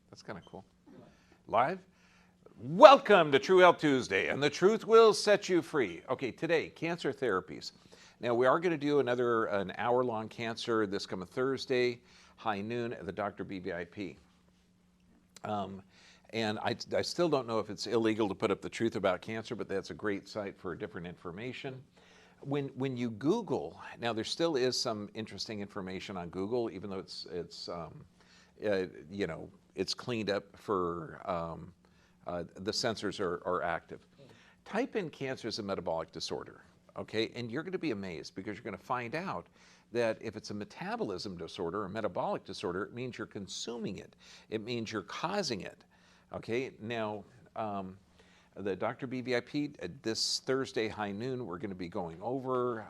That's kind of cool. Live? Welcome to True Health Tuesday, and the truth will set you free. Okay, today, cancer therapies. Now, we are going to do an hour-long cancer this coming Thursday, high noon at the Dr. BVIP. And I still don't know if it's illegal to put up the truth about cancer, but that's a great site for different information. When you Google, now there still is some interesting information on Google, even though it's cleaned up for the sensors are active. Type in cancer as a metabolic disorder, okay? And you're going to be amazed because you're going to find out that if it's a metabolism disorder, a metabolic disorder, it means you're consuming it. It means you're causing it, okay? Now, the Dr. BVIP, this Thursday, high noon, we're going to be going over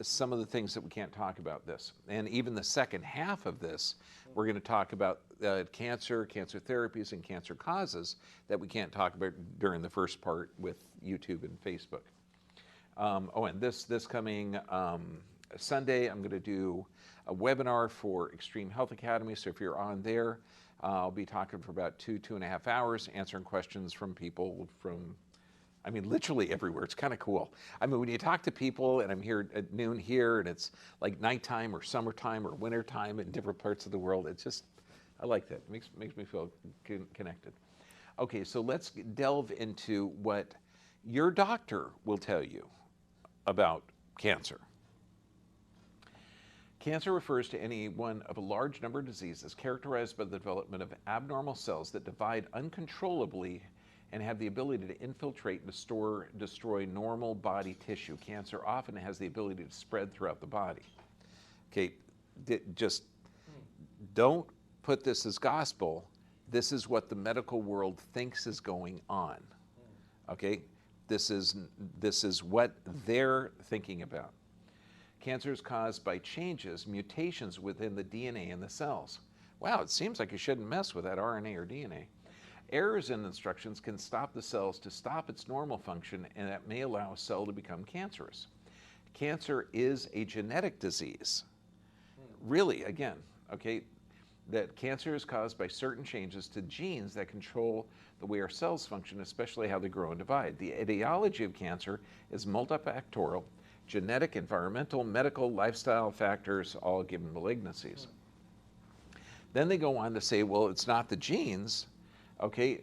some of the things that we can't talk about this. And even the second half of this, we're going to talk about cancer therapies, and cancer causes that we can't talk about during the first part with YouTube and Facebook. And this coming Sunday, I'm going to do a webinar for Extreme Health Academy. So if you're on there, I'll be talking for about 2.5 hours, answering questions from people from, literally everywhere. It's kind of cool. When you talk to people, and I'm here at noon here, and it's like nighttime or summertime or wintertime in different parts of the world, it's just, I like that. It makes me feel connected. Okay, so let's delve into what your doctor will tell you about cancer. Cancer refers to any one of a large number of diseases characterized by the development of abnormal cells that divide uncontrollably and have the ability to infiltrate and destroy normal body tissue. Cancer often has the ability to spread throughout the body. Okay, just don't put this as gospel. This is what the medical world thinks is going on. Okay, this is what they're thinking about. Cancer is caused by changes, mutations within the DNA in the cells. Wow, it seems like you shouldn't mess with that RNA or DNA. Errors in instructions can stop the cells to stop its normal function, and that may allow a cell to become cancerous. Cancer is a genetic disease. Really, again, okay, that cancer is caused by certain changes to genes that control the way our cells function, especially how they grow and divide. The etiology of cancer is multifactorial. Genetic, environmental, medical, lifestyle factors all give malignancies. Then they go on to say, well, it's not the genes, okay?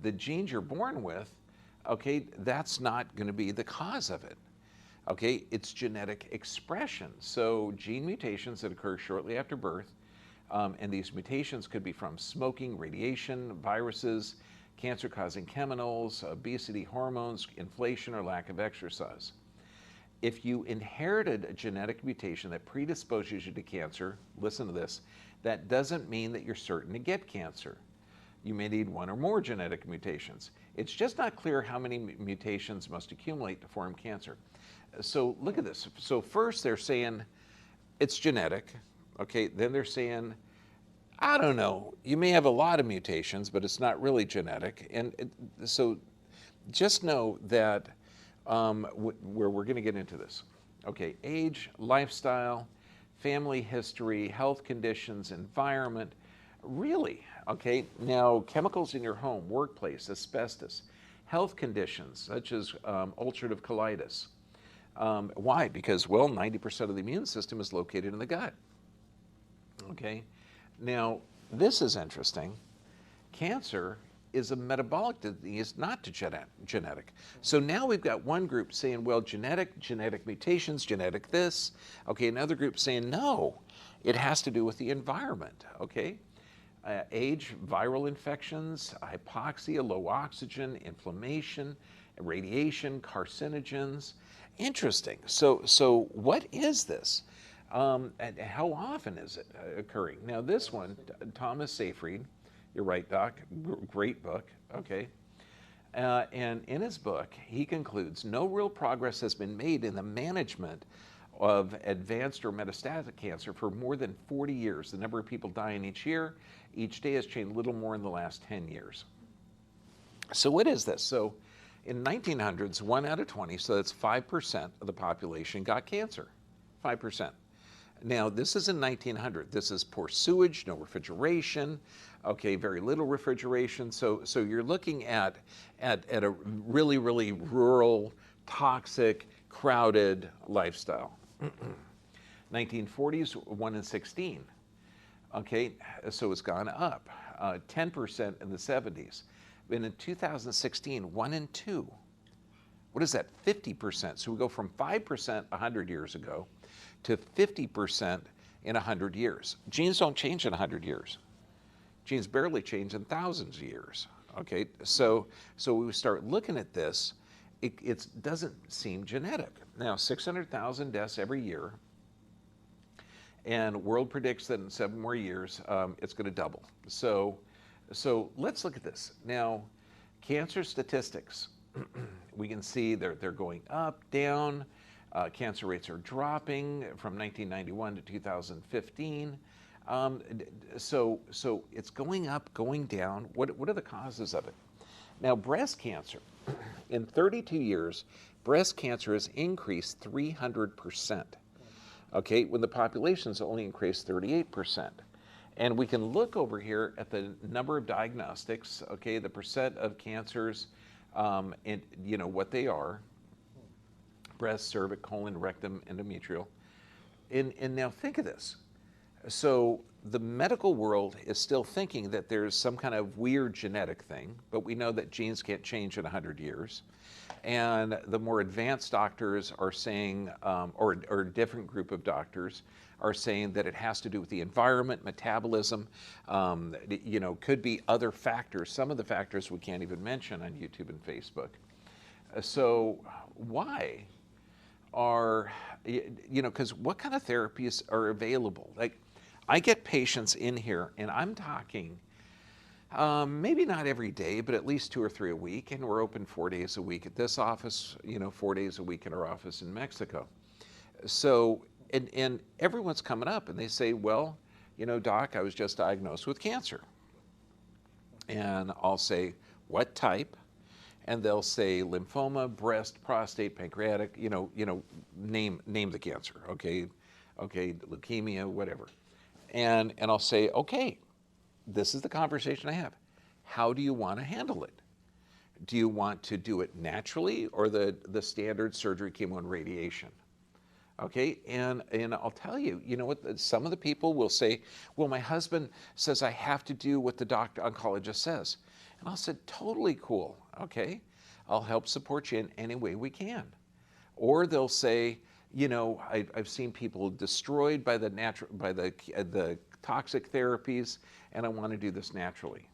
The genes you're born with, okay, that's not going to be the cause of it, okay? It's genetic expression. So gene mutations that occur shortly after birth, and these mutations could be from smoking, radiation, viruses, cancer-causing chemicals, obesity, hormones, inflation, or lack of exercise. If you inherited a genetic mutation that predisposes you to cancer, listen to this, that doesn't mean that you're certain to get cancer. You may need one or more genetic mutations. It's just not clear how many mutations must accumulate to form cancer. So look at this. So first they're saying it's genetic, okay? Then they're saying, I don't know, you may have a lot of mutations, but it's not really genetic. And so just know that where we're going to get into this. Okay, age, lifestyle, family history, health conditions, environment, really, okay? Now, chemicals in your home, workplace, asbestos, health conditions such as ulcerative colitis. Why? Because, well, 90% of the immune system is located in the gut. Okay, now, this is interesting. Cancer is a metabolic disease, not genetic. So now we've got one group saying, well, genetic mutations, genetic this. Okay, another group saying, no, it has to do with the environment, okay? Age, viral infections, hypoxia, low oxygen, inflammation, radiation, carcinogens. Interesting. So what is this? And how often is it occurring? Now this one, Thomas Seyfried, you're right, Doc. Great book, okay? And in his book, he concludes, no real progress has been made in the management of advanced or metastatic cancer for more than 40 years. The number of people dying each year, each day has changed little more in the last 10 years. So what is this? So in 1900s, 1 out of 20, so that's 5% of the population got cancer, 5%. Now, this is in 1900. This is poor sewage, no refrigeration, okay, very little refrigeration. So you're looking at a really, really rural, toxic, crowded lifestyle. 1940s, 1 in 16. Okay, so it's gone up. 10% in the 70s. And in 2016, 1 in 2. What is that? 50%. So we go from 5% 100 years ago to 50% in 100 years. Genes don't change in 100 years. Genes barely change in thousands of years. Okay, so we start looking at this, it doesn't seem genetic. Now, 600,000 deaths every year, and world predicts that in 7 more years, it's going to double. So let's look at this. Now, cancer statistics, we can see they're going up, down. Cancer rates are dropping from 1991 to 2015. So it's going up, going down. What are the causes of it? Now, breast cancer, in 32 years, breast cancer has increased 300%. Okay, when the population's only increased 38%. And we can look over here at the number of diagnostics, okay, the percent of cancers, and you know what they are: breast, cervix, colon, rectum, endometrial. And now think of this. So the medical world is still thinking that there's some kind of weird genetic thing, but we know that genes can't change in 100 years. And the more advanced doctors are saying, or a different group of doctors are saying that it has to do with the environment, metabolism, you know, could be other factors, some of the factors we can't even mention on YouTube and Facebook. So why are, you know, because what kind of therapies are available? Like, I get patients in here, and I'm talking maybe not every day, but at least 2 or 3 a week, and we're open 4 days a week at this office, you know, 4 days a week in our office in Mexico. So, and everyone's coming up and they say, well, you know, doc, I was just diagnosed with cancer. And I'll say, what type? And they'll say lymphoma, breast, prostate, pancreatic, you know, name the cancer, okay, leukemia, whatever. And I'll say, okay, this is the conversation I have. How do you want to handle it? Do you want to do it naturally or the standard surgery, chemo, and radiation? Okay, and I'll tell you, you know what, some of the people will say, well, my husband says I have to do what the oncologist says. And I'll say, totally cool, okay, I'll help support you in any way we can. Or they'll say, you know, I've seen people destroyed by the toxic therapies, and I want to do this naturally.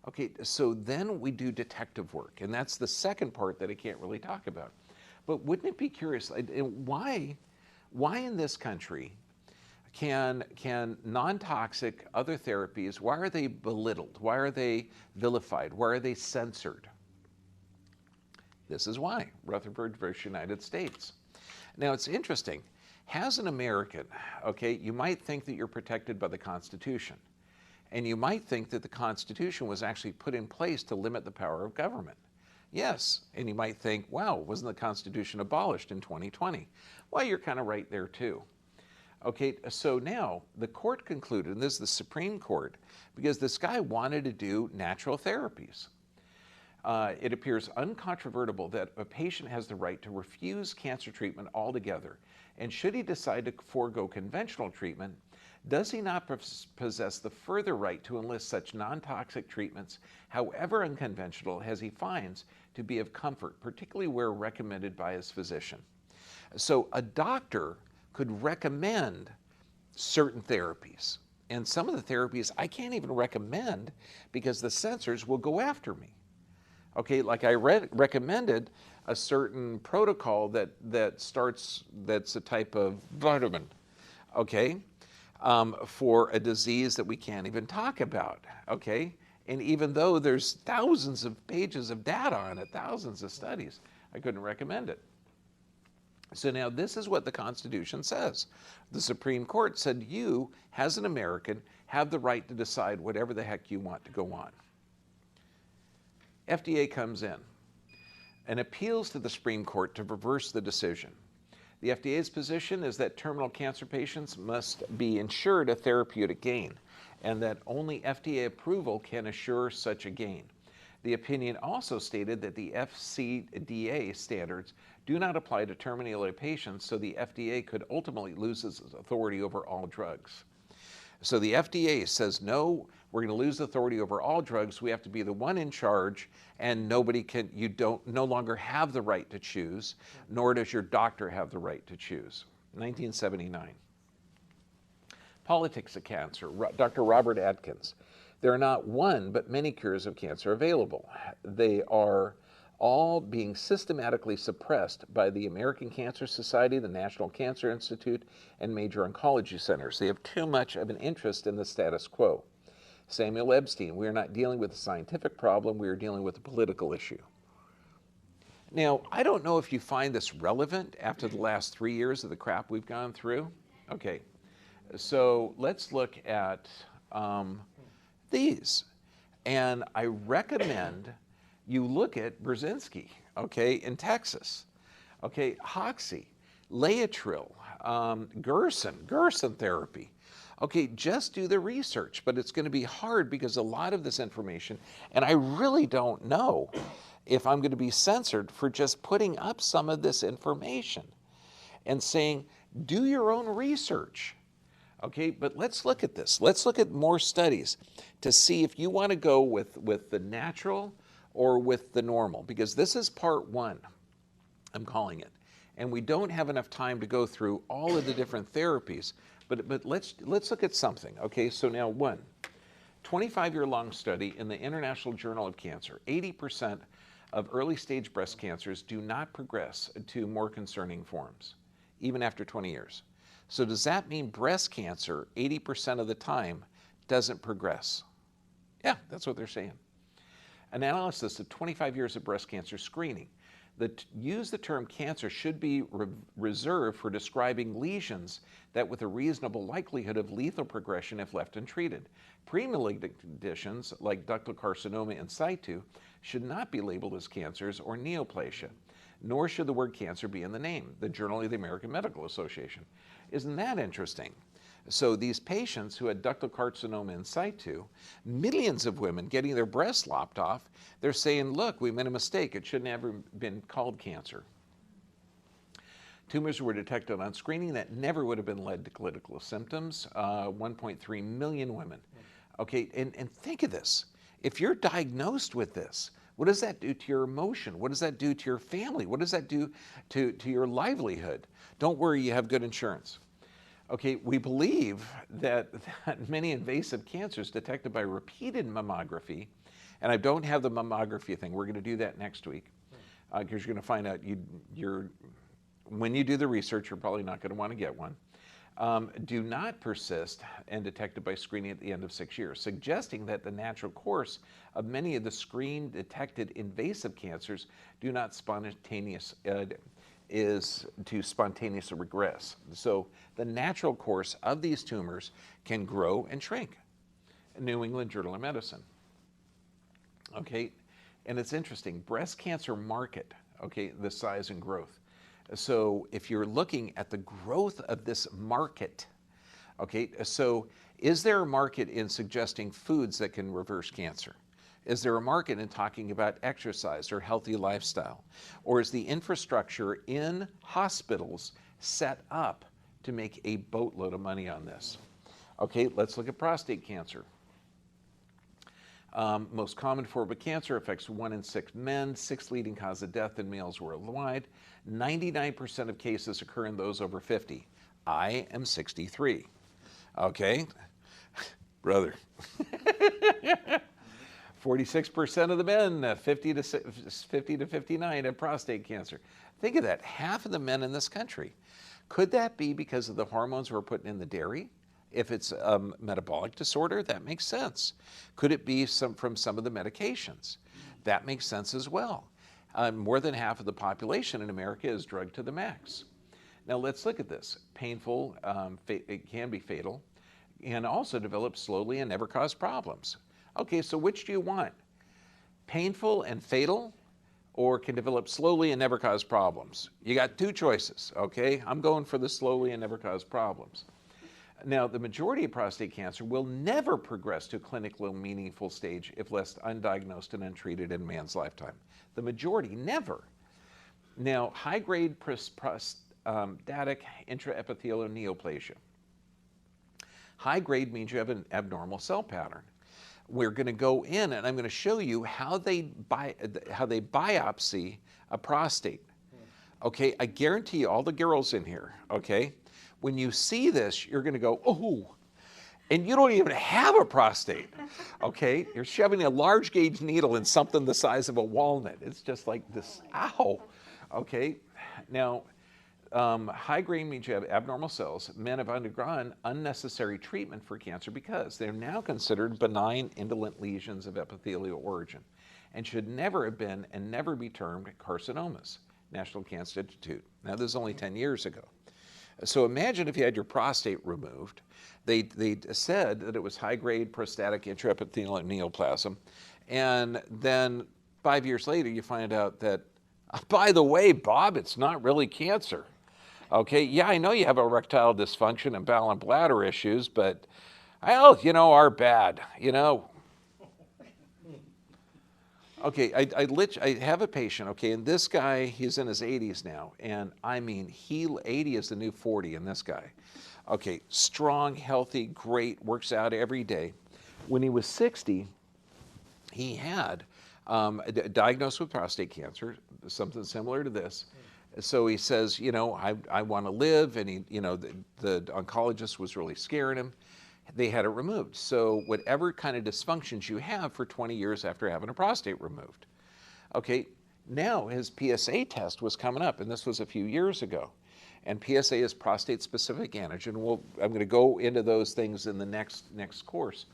Okay, so then we do detective work, and that's the second part that I can't really talk about. But wouldn't it be curious, why in this country can non-toxic other therapies, why are they belittled? Why are they vilified? Why are they censored? This is why, Rutherford versus United States. Now, it's interesting. As an American, okay, you might think that you're protected by the Constitution. And you might think that the Constitution was actually put in place to limit the power of government. Yes, and you might think, wow, wasn't the Constitution abolished in 2020? Well, you're kind of right there too. Okay, so now the court concluded, and this is the Supreme Court, because this guy wanted to do natural therapies. It appears uncontrovertible that a patient has the right to refuse cancer treatment altogether. And should he decide to forego conventional treatment, does he not possess the further right to enlist such non-toxic treatments, however unconventional, as he finds to be of comfort, particularly where recommended by his physician? So a doctor could recommend certain therapies. And some of the therapies I can't even recommend because the censors will go after me. Okay, like I recommended a certain protocol that's a type of vitamin, okay, for a disease that we can't even talk about, okay? And even though there's thousands of pages of data on it, thousands of studies, I couldn't recommend it. So now this is what the Constitution says. The Supreme Court said you, as an American, have the right to decide whatever the heck you want to go on. FDA comes in and appeals to the Supreme Court to reverse the decision. The FDA's position is that terminal cancer patients must be insured a therapeutic gain, and that only FDA approval can assure such a gain. The opinion also stated that the FCDA standards do not apply to terminally ill patients, so the FDA could ultimately lose its authority over all drugs. So the FDA says, no, we're going to lose authority over all drugs. We have to be the one in charge, and nobody can, no longer have the right to choose, nor does your doctor have the right to choose. 1979. Politics of cancer, Dr. Robert Atkins. There are not one, but many cures of cancer available. They are all being systematically suppressed by the American Cancer Society, the National Cancer Institute, and major oncology centers. They have too much of an interest in the status quo. Samuel Epstein, we are not dealing with a scientific problem, we are dealing with a political issue. Now, I don't know if you find this relevant after the last 3 years of the crap we've gone through. Okay, so let's look at these. And I recommend you look at Brzezinski, okay, in Texas, okay, Hoxie, Laetrile, Gerson therapy. Okay, just do the research, but it's going to be hard because a lot of this information, and I really don't know if I'm going to be censored for just putting up some of this information and saying, do your own research. Okay, but let's look at this. Let's look at more studies to see if you want to go with the natural or with the normal, because this is part one, I'm calling it. And we don't have enough time to go through all of the different therapies, but let's look at something. Okay, so now 25-year-long study in the International Journal of Cancer. 80% of early stage breast cancers do not progress to more concerning forms, even after 20 years. So does that mean breast cancer, 80% of the time, doesn't progress? Yeah, that's what they're saying. An analysis of 25 years of breast cancer screening that use the term cancer should be reserved for describing lesions that with a reasonable likelihood of lethal progression if left untreated. Premalignant conditions like ductal carcinoma in situ should not be labeled as cancers or neoplasia, nor should the word cancer be in the name, the Journal of the American Medical Association. Isn't that interesting? So these patients who had ductal carcinoma in situ, millions of women getting their breasts lopped off, they're saying, look, we made a mistake. It shouldn't have ever been called cancer. Tumors were detected on screening that never would have been led to clinical symptoms, 1.3 million women. Okay, and think of this. If you're diagnosed with this, what does that do to your emotion? What does that do to your family? What does that do to your livelihood? Don't worry, you have good insurance. Okay, we believe that many invasive cancers detected by repeated mammography, and I don't have the mammography thing, we're going to do that next week, because you're going to find out when you do the research, you're probably not going to want to get one, do not persist and detected by screening at the end of 6 years, suggesting that the natural course of many of the screen-detected invasive cancers do not is to spontaneously regress. So the natural course of these tumors can grow and shrink. New England Journal of Medicine. Okay, and it's interesting, breast cancer market, okay, the size and growth. So if you're looking at the growth of this market, okay, so is there a market in suggesting foods that can reverse cancer? Is there a market in talking about exercise or healthy lifestyle? Or is the infrastructure in hospitals set up to make a boatload of money on this? Okay, let's look at prostate cancer. Most common form of cancer affects 1 in 6 men, 6th leading cause of death in males worldwide. 99% of cases occur in those over 50. I am 63. Okay, brother. 46% of the men, 50 to 59, have prostate cancer. Think of that, half of the men in this country. Could that be because of the hormones we're putting in the dairy? If it's a metabolic disorder, that makes sense. Could it be from some of the medications? That makes sense as well. More than half of the population in America is drugged to the max. Now let's look at this. Painful, it can be fatal, and also develop slowly and never cause problems. Okay, so which do you want? Painful and fatal, or can develop slowly and never cause problems. You got two choices, okay? I'm going for the slowly and never cause problems. Now, the majority of prostate cancer will never progress to a clinically meaningful stage if left undiagnosed and untreated in a man's lifetime. The majority, never. Now, high-grade prostatic intraepithelial neoplasia. High grade means you have an abnormal cell pattern. We're going to go in and I'm going to show you how they biopsy a prostate. Okay, I guarantee you, all the girls in here, okay, when you see this, you're going to go, oh, and you don't even have a prostate, okay? You're shoving a large gauge needle in something the size of a walnut. It's just like this, ow, okay? Now, high grade means you have abnormal cells. Men have undergone unnecessary treatment for cancer because they're now considered benign indolent lesions of epithelial origin and should never have been and never be termed carcinomas, National Cancer Institute. Now, this is only 10 years ago. So imagine if you had your prostate removed. They said that it was high grade prostatic intraepithelial neoplasm, and then 5 years later you find out that, by the way, Bob, it's not really cancer. Okay, yeah, I know you have erectile dysfunction and bowel and bladder issues, but, well, you know, are bad, you know. Okay, I have a patient, okay, and this guy, he's in his 80s now, and I mean, 80 is the new 40 in this guy. Okay, strong, healthy, great, works out every day. When he was 60, he had diagnosed with prostate cancer, something similar to this. So he says, you know, I want to live, and he, you know, the oncologist was really scaring him. They had it removed. So whatever kind of dysfunctions you have for 20 years after having a prostate removed. Okay, now his PSA test was coming up, and this was a few years ago. And PSA is prostate-specific antigen. I'm going to go into those things in the next course,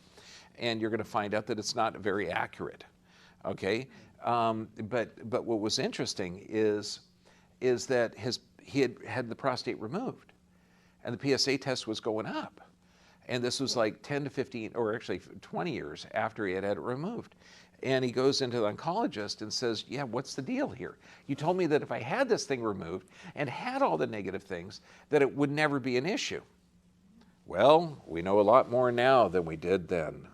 and you're going to find out that it's not very accurate. Okay, but what was interesting is that he had the prostate removed, and the PSA test was going up. And this was like 10 to 15, or actually 20 years after he had it removed. And he goes into the oncologist and says, yeah, what's the deal here? You told me that if I had this thing removed and had all the negative things, that it would never be an issue. Well, we know a lot more now than we did then.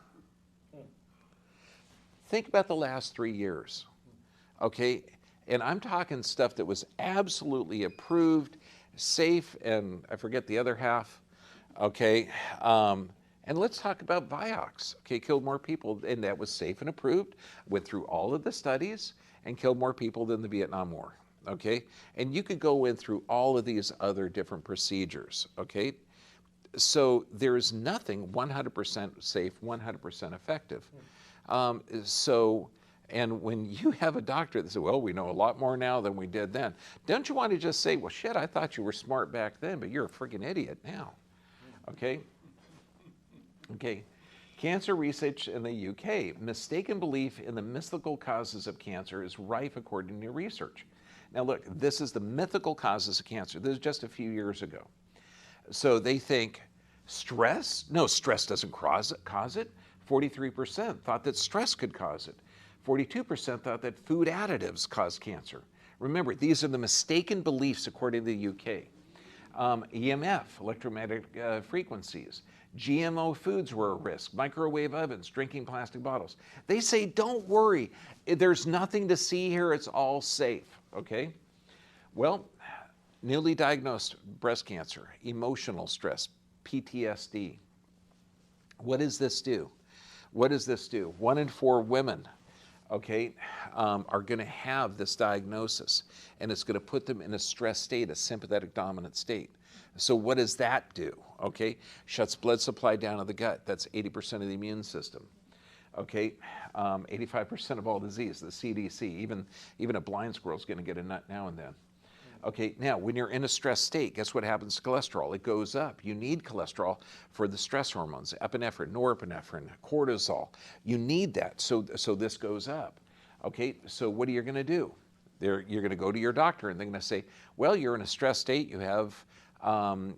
Think about the last 3 years, okay? And I'm talking stuff that was absolutely approved, safe, and I forget the other half, okay? And let's talk about Vioxx, okay? Killed more people, and that was safe and approved, went through all of the studies, and killed more people than the Vietnam War, okay? And you could go in through all of these other different procedures, okay? So there's nothing 100% safe, 100% effective. And when you have a doctor that says, well, we know a lot more now than we did then, don't you want to just say, well, shit, I thought you were smart back then, but you're a freaking idiot now, okay? Okay, cancer research in the UK. Mistaken belief in the mythical causes of cancer is rife according to research. Now look, this is the mythical causes of cancer. This is just a few years ago. So they think stress? No, stress doesn't cause it. 43% thought that stress could cause it. 42% thought that food additives cause cancer. Remember, these are the mistaken beliefs according to the UK. EMF, electromagnetic frequencies. GMO foods were a risk. Microwave ovens, drinking plastic bottles. They say, don't worry. There's nothing to see here. It's all safe, okay? Well, newly diagnosed breast cancer, emotional stress, PTSD. What does this do? What does this do? 1 in 4 women, okay, are going to have this diagnosis, and it's going to put them in a stress state, a sympathetic dominant state. So what does that do? Okay, shuts blood supply down to the gut. That's 80% of the immune system. Okay, 85% of all disease, the CDC. Even a blind squirrel is going to get a nut now and then. Okay, now when you're in a stress state, guess what happens to cholesterol? It goes up. You need cholesterol for the stress hormones, epinephrine, norepinephrine, cortisol. You need that, so this goes up. Okay, so what are you going to do? You're going to go to your doctor, and they're going to say, well, you're in a stress state, you have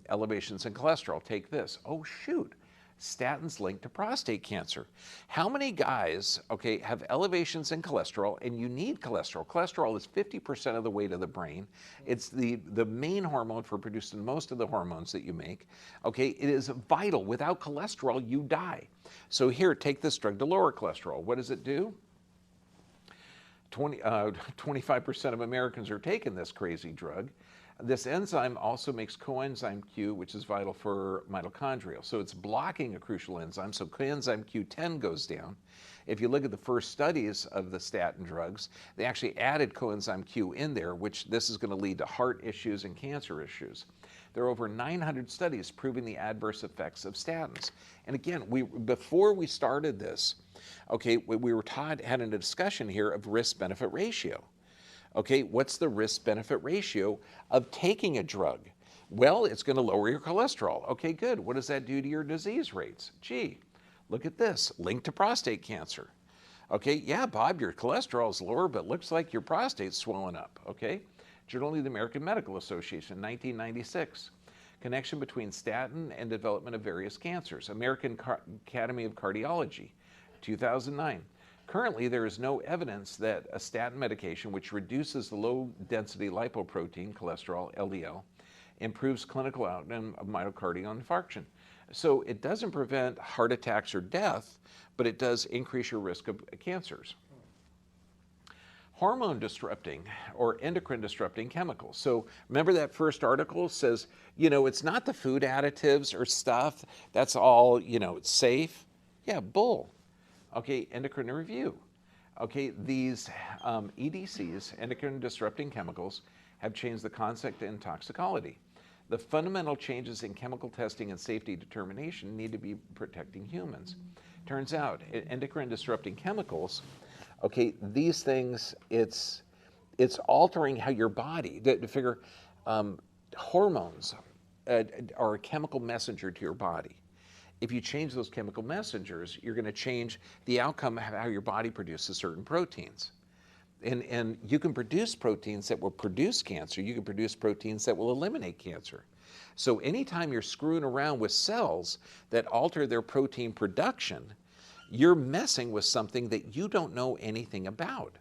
elevations in cholesterol, take this. Oh shoot, statins linked to prostate cancer. How many guys, okay, have elevations in cholesterol, and you need cholesterol? Cholesterol is 50% of the weight of the brain. It's the main hormone for producing most of the hormones that you make. Okay, it is vital. Without cholesterol, you die. So here, take this drug to lower cholesterol. What does it do? 25% of Americans are taking this crazy drug. This enzyme also makes coenzyme Q, which is vital for mitochondrial. So it's blocking a crucial enzyme, so coenzyme Q10 goes down. If you look at the first studies of the statin drugs, they actually added coenzyme Q in there, which this is going to lead to heart issues and cancer issues. There are over 900 studies proving the adverse effects of statins. And again, before we started this, okay, we were had a discussion here of risk-benefit ratio. Okay, what's the risk-benefit ratio of taking a drug? Well, it's going to lower your cholesterol. Okay, good. What does that do to your disease rates? Gee, look at this, linked to prostate cancer. Okay, yeah, Bob, your cholesterol is lower, but looks like your prostate's swollen up. Okay, Journal of the American Medical Association, 1996. Connection between statin and development of various cancers. American Academy of Cardiology, 2009. Currently, there is no evidence that a statin medication, which reduces the low-density lipoprotein, cholesterol, LDL, improves clinical outcome of myocardial infarction. So it doesn't prevent heart attacks or death, but it does increase your risk of cancers. Hormone disrupting or endocrine disrupting chemicals. So remember that first article says, you know, it's not the food additives or stuff, that's all, you know, it's safe. Yeah, bull. Okay, endocrine review. Okay, these EDCs, endocrine disrupting chemicals, have changed the concept in toxicology. The fundamental changes in chemical testing and safety determination need to be protecting humans. Turns out, endocrine disrupting chemicals, okay, these things, it's altering how your body, to figure, hormones are a chemical messenger to your body. If you change those chemical messengers, you're going to change the outcome of how your body produces certain proteins. And you can produce proteins that will produce cancer. You can produce proteins that will eliminate cancer. So anytime you're screwing around with cells that alter their protein production, you're messing with something that you don't know anything about.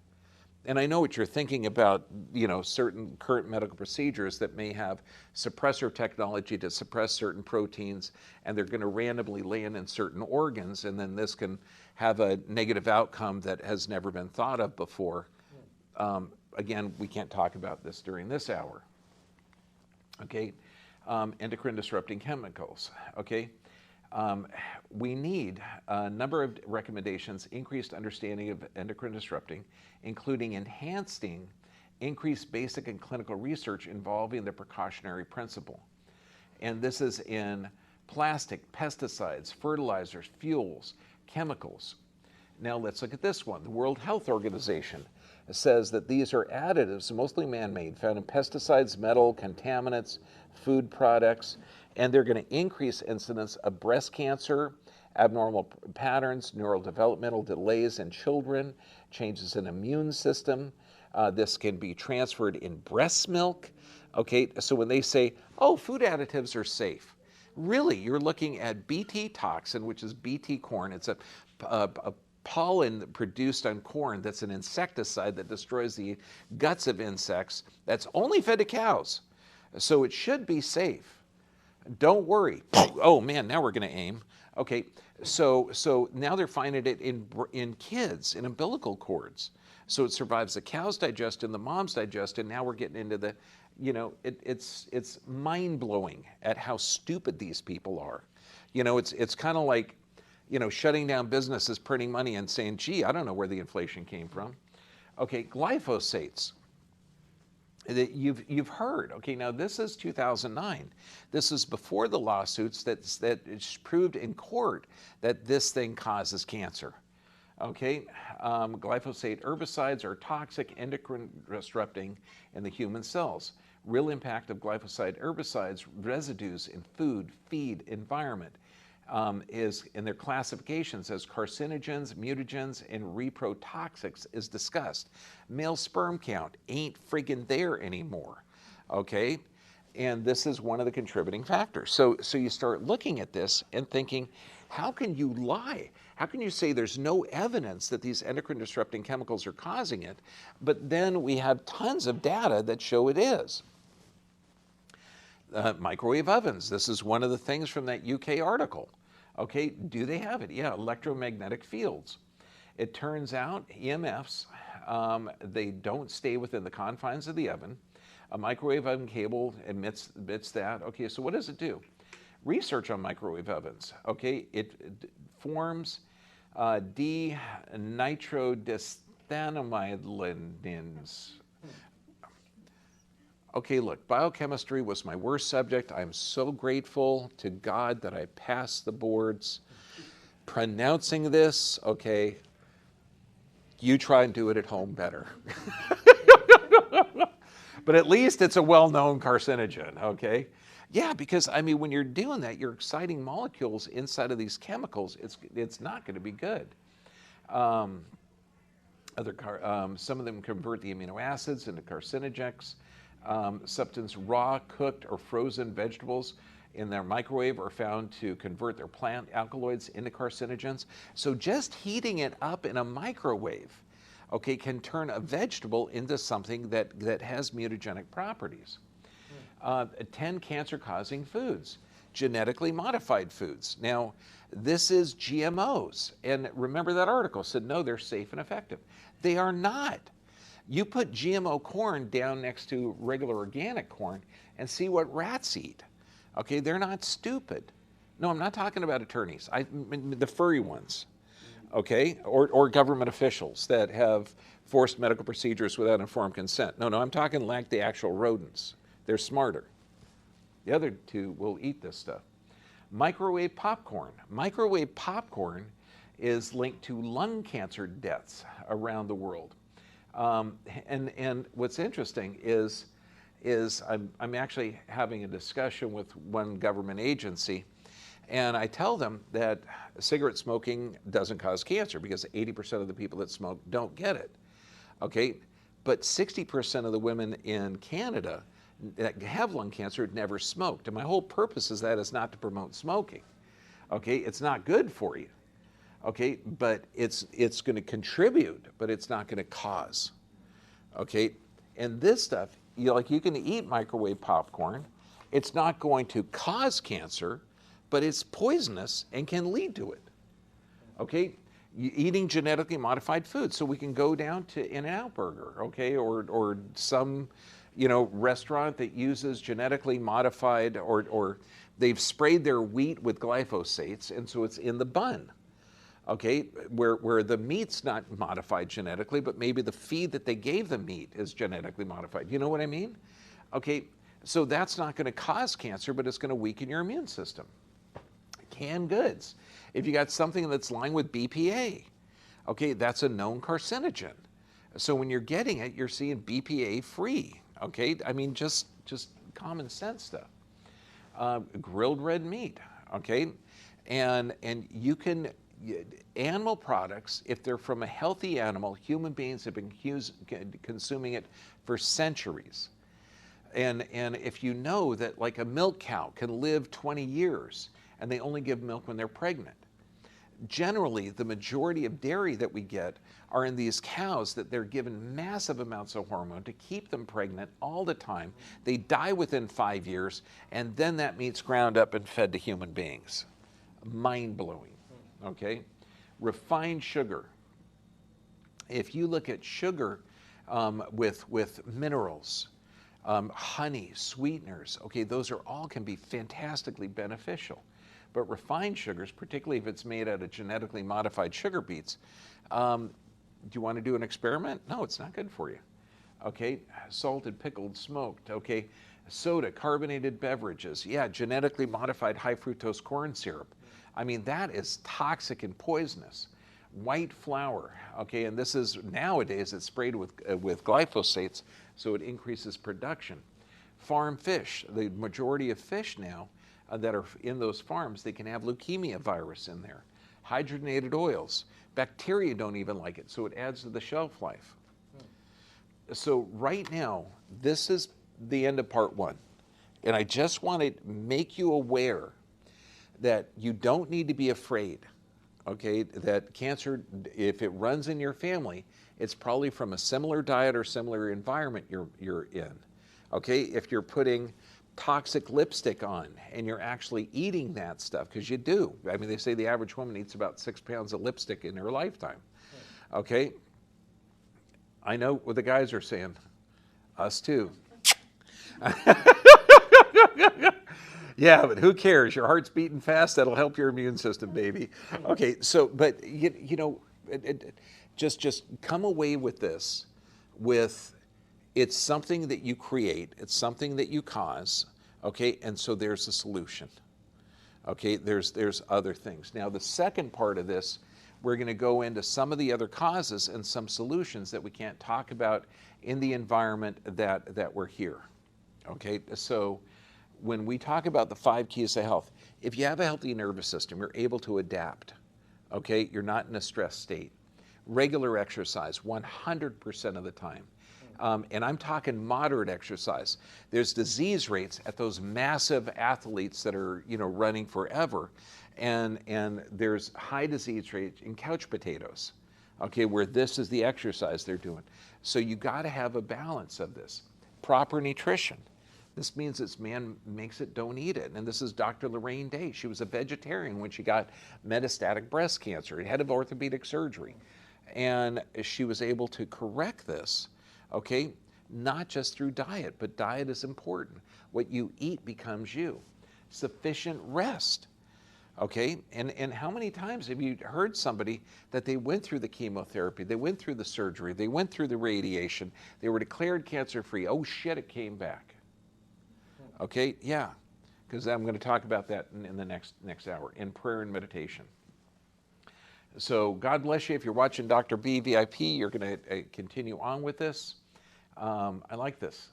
And I know what you're thinking about, you know, certain current medical procedures that may have suppressor technology to suppress certain proteins, and they're going to randomly land in certain organs, and then this can have a negative outcome that has never been thought of before. Again, we can't talk about this during this hour. Okay, endocrine disrupting chemicals. Okay. We need a number of recommendations, increased understanding of endocrine disrupting, including enhancing increased basic and clinical research involving the precautionary principle. And this is in plastic, pesticides, fertilizers, fuels, chemicals. Now let's look at this one. The World Health Organization says that these are additives, mostly man-made, found in pesticides, metal, contaminants, food products, and they're going to increase incidence of breast cancer, abnormal patterns, neurodevelopmental delays in children, changes in immune system. This can be transferred in breast milk. Okay, so when they say, oh, food additives are safe, really, you're looking at Bt toxin, which is Bt corn. It's a pollen produced on corn that's an insecticide that destroys the guts of insects that's only fed to cows. So it should be safe. Don't worry. Oh man, now we're going to aim. Okay, so now they're finding it in kids, in umbilical cords. So it survives the cow's digestion, the mom's digestion. Now we're getting into the, you know, it's mind-blowing at how stupid these people are. You know, it's kind of like, you know, shutting down businesses, printing money, and saying, gee, I don't know where the inflation came from. Okay, glyphosates. That you've heard. Okay, now this is 2009. This is before the lawsuits that it's proved in court that this thing causes cancer. Okay, glyphosate herbicides are toxic, endocrine disrupting in the human cells. Real impact of glyphosate herbicides residues in food, feed, environment is in their classifications as carcinogens, mutagens, and reprotoxics is discussed. Male sperm count ain't friggin' there anymore, okay? And this is one of the contributing factors. So you start looking at this and thinking, How can you lie? How can you say there's no evidence that these endocrine disrupting chemicals are causing it, but then we have tons of data that show it is? Microwave ovens, this is one of the things from that UK article. Okay, do they have it? Yeah, electromagnetic fields. It turns out EMFs, they don't stay within the confines of the oven. A microwave oven cable emits that. Okay, so what does it do? Research on microwave ovens. Okay, it forms dinitrodiethylamines. Okay, look, biochemistry was my worst subject. I'm so grateful to God that I passed the boards. Pronouncing this, okay, you try and do it at home better. But at least it's a well-known carcinogen, okay? Yeah, because, I mean, when you're doing that, you're exciting molecules inside of these chemicals. It's not going to be good. Some of them convert the amino acids into carcinogens. Substance raw, cooked, or frozen vegetables in their microwave are found to convert their plant alkaloids into carcinogens. So just heating it up in a microwave, okay, can turn a vegetable into something that has mutagenic properties. 10 cancer-causing foods, genetically modified foods. Now, this is GMOs. And remember that article said, no, they're safe and effective. They are not. You put GMO corn down next to regular organic corn and see what rats eat. Okay, they're not stupid. No, I'm not talking about attorneys, the furry ones, okay, or government officials that have forced medical procedures without informed consent. No, I'm talking like the actual rodents. They're smarter. The other two will eat this stuff. Microwave popcorn. Microwave popcorn is linked to lung cancer deaths around the world. And what's interesting is I'm actually having a discussion with one government agency, and I tell them that cigarette smoking doesn't cause cancer because 80% of the people that smoke don't get it. Okay, but 60% of the women in Canada that have lung cancer never smoked. And my whole purpose is not to promote smoking. Okay, it's not good for you. Okay, but it's going to contribute, but it's not going to cause. Okay, and this stuff, you can eat microwave popcorn. It's not going to cause cancer, but it's poisonous and can lead to it. Okay, eating genetically modified food. So we can go down to In-N-Out Burger, okay, or some, restaurant that uses genetically modified, or they've sprayed their wheat with glyphosates, and so it's in the bun. Okay, where the meat's not modified genetically, but maybe the feed that they gave the meat is genetically modified. You know what I mean? Okay, so that's not going to cause cancer, but it's going to weaken your immune system. Canned goods. If you got something that's lined with BPA, okay, that's a known carcinogen. So when you're getting it, you're seeing BPA free. Okay, I mean, just common sense stuff. Grilled red meat. Okay, and you can. Animal products, if they're from a healthy animal, human beings have been consuming it for centuries. And if you know that like a milk cow can live 20 years and they only give milk when they're pregnant. Generally, the majority of dairy that we get are in these cows that they're given massive amounts of hormone to keep them pregnant all the time. They die within 5 years, and then that meat's ground up and fed to human beings. Mind-blowing. Okay, refined sugar. If you look at sugar with minerals, honey, sweeteners, okay, those are all can be fantastically beneficial. But refined sugars, particularly if it's made out of genetically modified sugar beets, do you want to do an experiment? No, it's not good for you. Okay, salted, pickled, smoked, okay, soda, carbonated beverages, yeah, genetically modified high fructose corn syrup. I mean, that is toxic and poisonous. White flour, okay, and this is nowadays it's sprayed with glyphosates, so it increases production. Farm fish, the majority of fish now that are in those farms, they can have leukemia virus in there. Hydrogenated oils, bacteria don't even like it, so it adds to the shelf life. So right now, this is the end of part one, and I just want to make you aware that you don't need to be afraid, okay, that cancer, if it runs in your family, it's probably from a similar diet or similar environment you're in. Okay, if you're putting toxic lipstick on and you're actually eating that stuff, because you do. I mean, they say the average woman eats about 6 pounds of lipstick in her lifetime. Okay, I know what the guys are saying. Us too. Yeah, but who cares? Your heart's beating fast. That'll help your immune system, baby. Okay, so, but you know, just come away with this, with it's something that you create, it's something that you cause, okay, and so there's a solution. Okay, there's other things. Now, the second part of this, we're going to go into some of the other causes and some solutions that we can't talk about in the environment that we're here. Okay, so when we talk about the 5 keys of health, if you have a healthy nervous system, you're able to adapt. Okay, you're not in a stress state. Regular exercise, 100% of the time. And I'm talking moderate exercise. There's disease rates at those massive athletes that are, you know, running forever, and there's high disease rates in couch potatoes, okay, where this is the exercise they're doing. So you got to have a balance of this. Proper nutrition. This means this man makes it, don't eat it. And this is Dr. Lorraine Day. She was a vegetarian when she got metastatic breast cancer, head of orthopedic surgery. And she was able to correct this, okay, not just through diet, but diet is important. What you eat becomes you. Sufficient rest, okay? And how many times have you heard somebody that they went through the chemotherapy, they went through the surgery, they went through the radiation, they were declared cancer-free, oh shit, it came back. Okay, yeah, because I'm going to talk about that in the next hour, in prayer and meditation. So God bless you. If you're watching Dr. B VIP, you're going to continue on with this. I like this.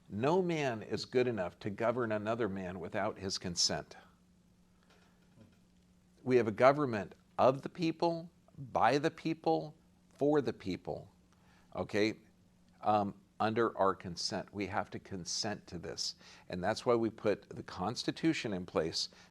No man is good enough to govern another man without his consent. We have a government of the people, by the people, for the people, okay? Under our consent. We have to consent to this. And that's why we put the Constitution in place